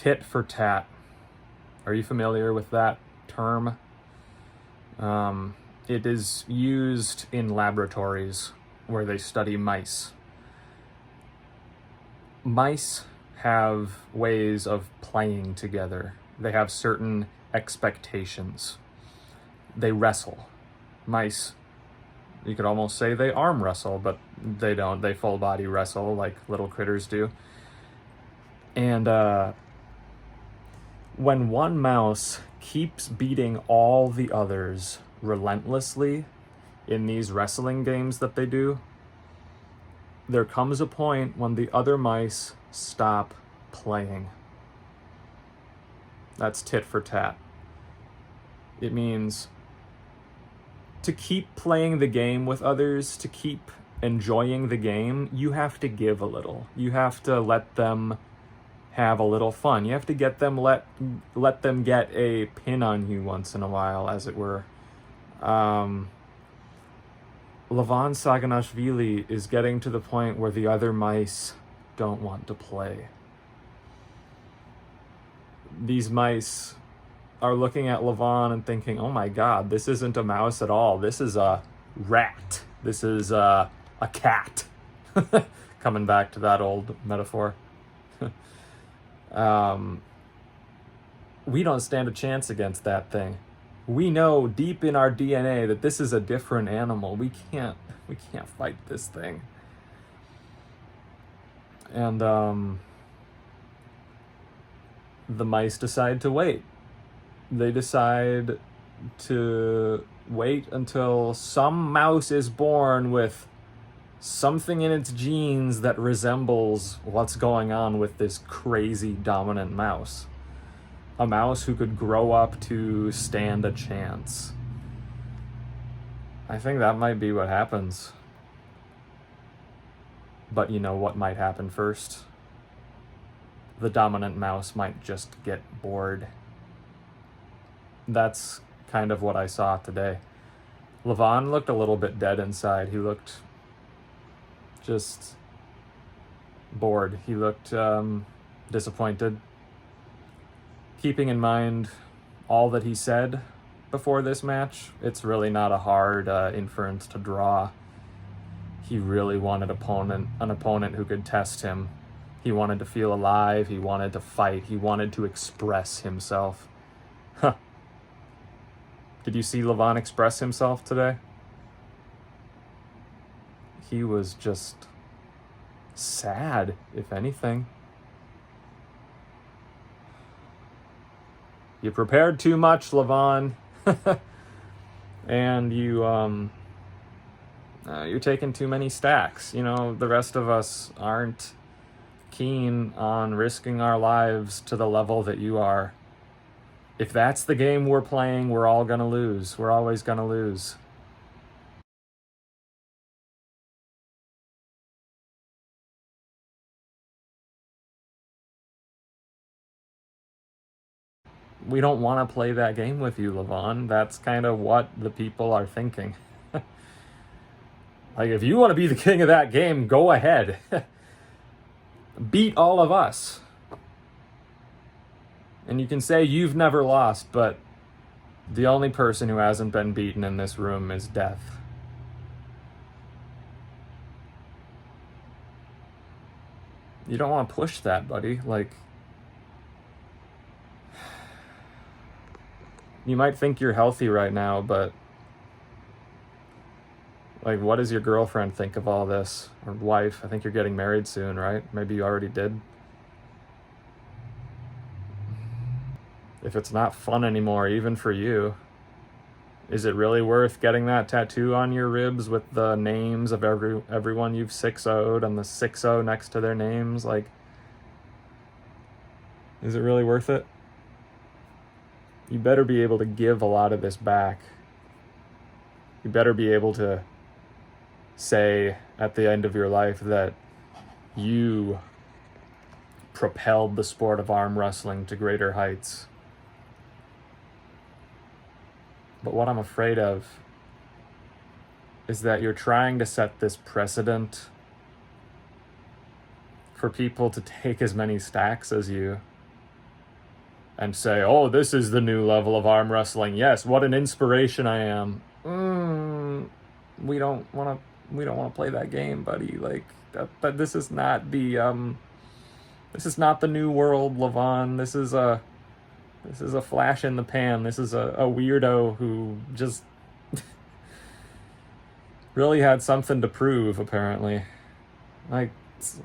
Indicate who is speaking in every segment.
Speaker 1: tit for tat. Are you familiar with that term? It is used in laboratories where they study mice. Mice have ways of playing together. They have certain expectations. They wrestle. Mice, you could almost say they arm wrestle, but they don't. They full body wrestle like little critters do. And when one mouse keeps beating all the others relentlessly in these wrestling games that they do, there comes a point when the other mice stop playing. That's tit for tat. It means to keep playing the game with others, to keep enjoying the game, you have to give a little. You have to let them have a little fun. You have to get them let them get a pin on you once in a while, as it were. Levan Saginashvili is getting to the point where the other mice don't want to play. These mice are looking at Levan and thinking, oh my god, this isn't a mouse at all. This is a rat. This is a cat. Coming back to that old metaphor. We don't stand a chance against that thing. We know deep in our DNA that this is a different animal. We can't fight this thing. And the mice decide to wait. They decide to wait until some mouse is born with something in its genes that resembles what's going on with this crazy dominant mouse. A mouse who could grow up to stand a chance. I think that might be what happens. But you know what might happen first? The dominant mouse might just get bored. That's kind of what I saw today. Levan looked a little bit dead inside. He looked just bored. He looked disappointed. Keeping in mind all that he said before this match, it's really not a hard inference to draw. He really wanted an opponent who could test him. He wanted to feel alive. He wanted to fight. He wanted to express himself. Huh. Did you see Levan express himself today? He was just sad, if anything. You prepared too much, Levan. And you're taking too many stacks. You know, the rest of us aren't keen on risking our lives to the level that you are. If that's the game we're playing, we're all gonna lose. We're always gonna lose. We don't want to play that game with you, Levan. That's kind of what the people are thinking. Like, if you want to be the king of that game, go ahead. Beat all of us. And you can say you've never lost, but the only person who hasn't been beaten in this room is death. You don't want to push that, buddy. Like, you might think you're healthy right now, but like, what does your girlfriend think of all this? Or wife? I think you're getting married soon, right? Maybe you already did. If it's not fun anymore, even for you, is it really worth getting that tattoo on your ribs with the names of everyone you've 6-0'd and the 6-0 next to their names? Like, is it really worth it? You better be able to give a lot of this back. You better be able to say at the end of your life that you propelled the sport of arm wrestling to greater heights. But what I'm afraid of is that you're trying to set this precedent for people to take as many stacks as you. and say, oh, this is the new level of arm wrestling. Yes, what an inspiration I am. We don't want to play that game, buddy. Like that this is not the new world, Levan. This is a flash in the pan. This is a weirdo who just really had something to prove, apparently. Like, it's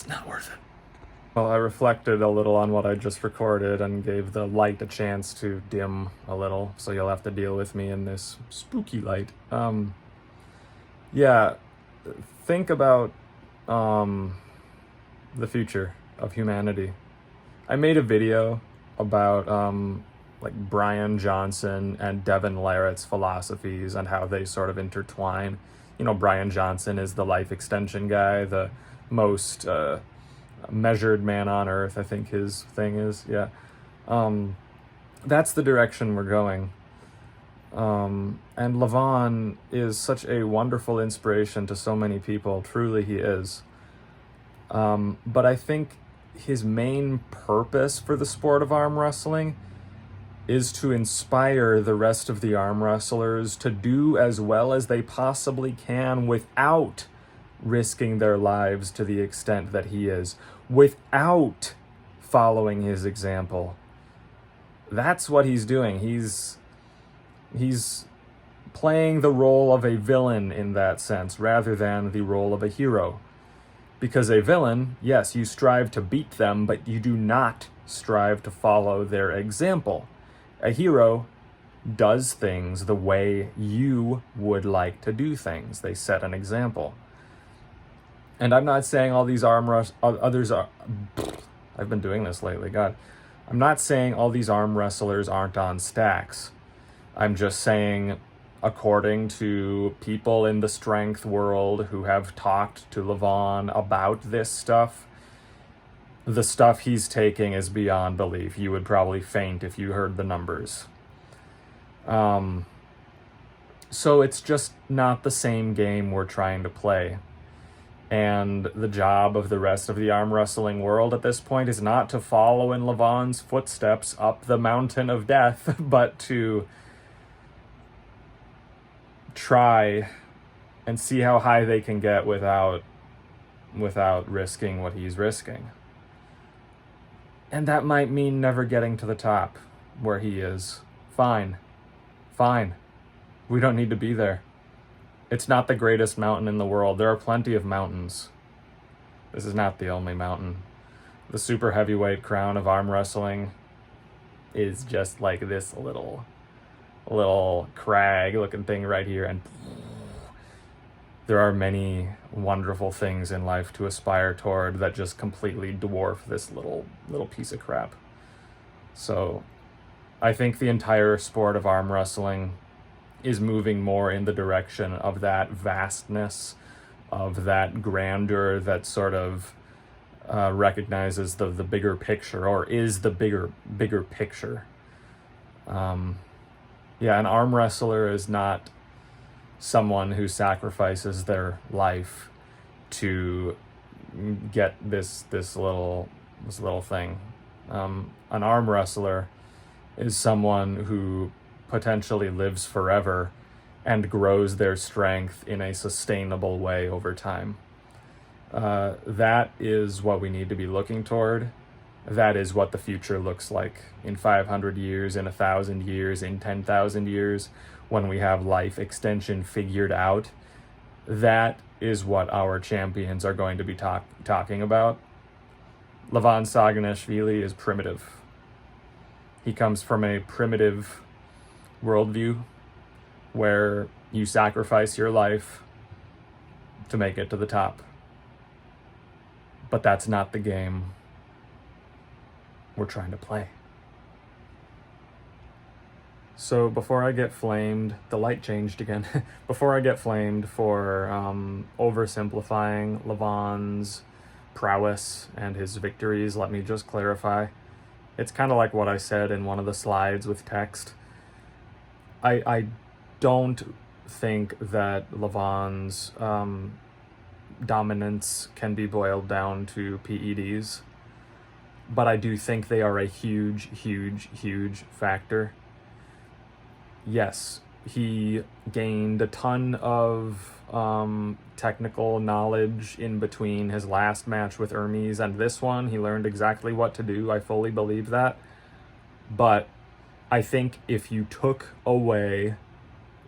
Speaker 1: not worth it. Well, I reflected a little on what I just recorded and gave the light a chance to dim a little, so you'll have to deal with me in this spooky light. Yeah, think about the future of humanity. I made a video about like Brian Johnson and Devin Larratt's philosophies and how they sort of intertwine. You know, Brian Johnson is the life extension guy, the most measured man on earth, I think his thing is. Yeah. That's the direction we're going. And Levan is such a wonderful inspiration to so many people. Truly, he is. But I think his main purpose for the sport of arm wrestling is to inspire the rest of the arm wrestlers to do as well as they possibly can without risking their lives to the extent that he is, without following his example. That's what he's doing. He's playing the role of a villain in that sense, rather than the role of a hero. Because a villain, yes, you strive to beat them, but you do not strive to follow their example. A hero does things the way you would like to do things. They set an example. And I'm not saying all these others are... I've been doing this lately, God. I'm not saying all these arm wrestlers aren't on stacks. I'm just saying, according to people in the strength world who have talked to Levan about this stuff, the stuff he's taking is beyond belief. You would probably faint if you heard the numbers. So it's just not the same game we're trying to play. And the job of the rest of the arm wrestling world at this point is not to follow in Levan's footsteps up the mountain of death, but to try and see how high they can get without risking what he's risking. And that might mean never getting to the top where he is. Fine. We don't need to be there. It's not the greatest mountain in the world. There are plenty of mountains. This is not the only mountain. The super heavyweight crown of arm wrestling is just like this little crag looking thing right here, and there are many wonderful things in life to aspire toward that just completely dwarf this little piece of crap. So I think the entire sport of arm wrestling is moving more in the direction of that vastness, of that grandeur that sort of recognizes the bigger picture, or is the bigger picture. Yeah, an arm wrestler is not someone who sacrifices their life to get this little thing. An arm wrestler is someone who potentially lives forever and grows their strength in a sustainable way over time. That is what we need to be looking toward. That is what the future looks like in 500 years, in 1,000 years, in 10,000 years, when we have life extension figured out. That is what our champions are going to be talking about. Levan Saginashvili is primitive. He comes from a primitive worldview where you sacrifice your life to make it to the top. But that's not the game we're trying to play. So before I get flamed, the light changed again. Before I get flamed for oversimplifying Levan's prowess and his victories, let me just clarify. It's kind of like what I said in one of the slides with text. I don't think that Levan's dominance can be boiled down to PEDs, but I do think they are a huge, huge, huge factor. Yes, he gained a ton of technical knowledge in between his last match with Hermes and this one. He learned exactly what to do. I fully believe that. But I think if you took away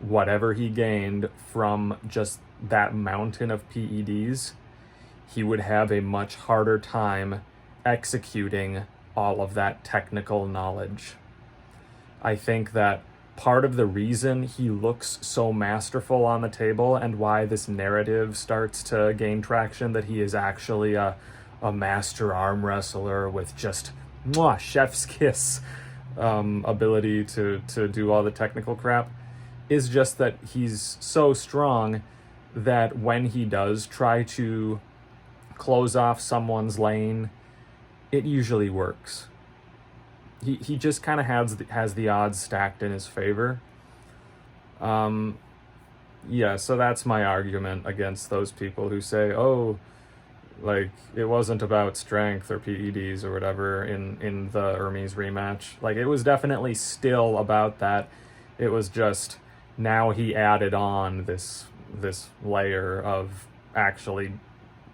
Speaker 1: whatever he gained from just that mountain of PEDs, he would have a much harder time executing all of that technical knowledge. I think that part of the reason he looks so masterful on the table and why this narrative starts to gain traction that he is actually a master arm wrestler with just chef's kiss ability to do all the technical crap is just that he's so strong that when he does try to close off someone's lane, it usually works. He just kind of has the odds stacked in his favor. Yeah, so that's my argument against those people who say, oh, like, it wasn't about strength or PEDs or whatever in the Hermes rematch. Like, it was definitely still about that. It was just now he added on this layer of actually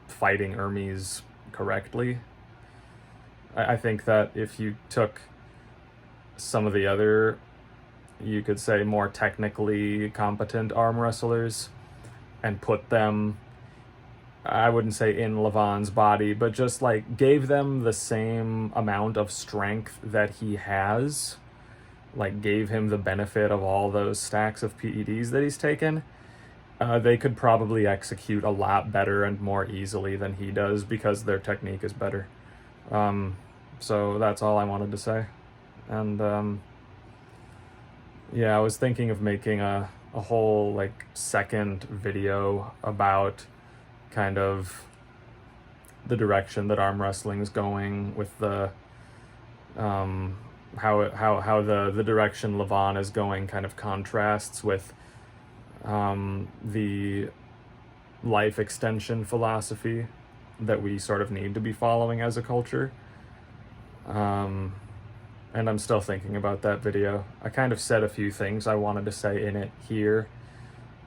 Speaker 1: fighting Hermes correctly. I think that if you took some of the other, you could say, more technically competent arm wrestlers and put them, I wouldn't say in Levan's body, but just like gave them the same amount of strength that he has, like gave him the benefit of all those stacks of PEDs that he's taken, they could probably execute a lot better and more easily than he does because their technique is better. So that's all I wanted to say. And yeah, I was thinking of making a whole like second video about kind of the direction that arm wrestling is going with the how the direction Levan is going kind of contrasts with the life extension philosophy that we sort of need to be following as a culture. And I'm still thinking about that video. I kind of said a few things I wanted to say in it here,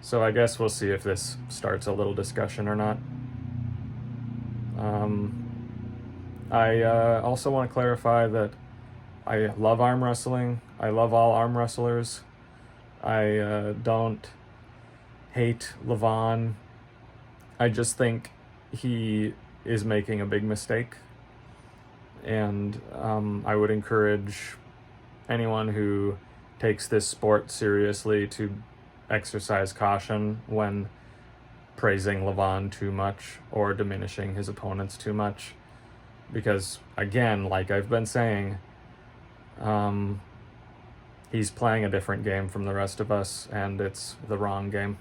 Speaker 1: so I guess we'll see if this starts a little discussion or not. I also want to clarify that I love arm wrestling. I love all arm wrestlers. I don't hate Levan. I just think he is making a big mistake. And I would encourage anyone who takes this sport seriously to exercise caution when praising Levan too much or diminishing his opponents too much. Because, again, like I've been saying, he's playing a different game from the rest of us, and it's the wrong game.